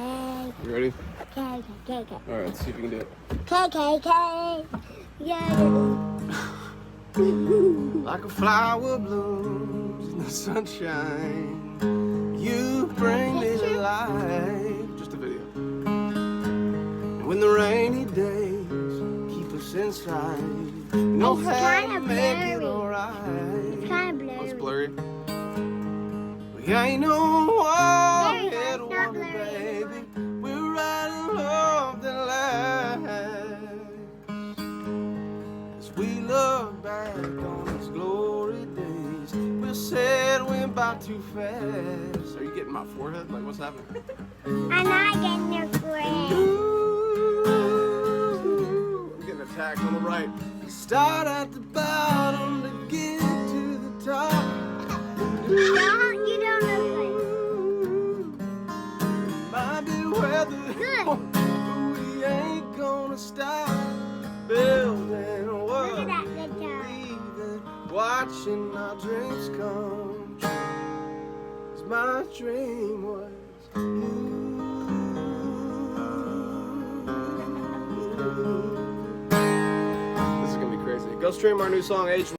You ready? K. All right, let's see if you can do it. K. Yeah. Like a flower blooms in the sunshine, you bring me to life. Just a video. And when the rainy days keep us inside, you know It's how to kinda make it blurry. alright. It's kind of Oh, it's blurry. blurry. We ain't no There you go, one-hit it's not wonder, blurry baby. anymore. We're riding love that lasts. As we look back on these glory days, we'll say it went by too fast. Are you getting my forehead? Like, what's happening? I'm not getting your friend. Ooh, I'm getting attacked on the right. You start at the bottom to get to the top. You don't look Might be weather, Good. but we ain't gonna stop building what Look at that we good job. believe in, watching our dreams come true. 'Cause my dream was you. This is gonna be crazy. Go stream our new song, Age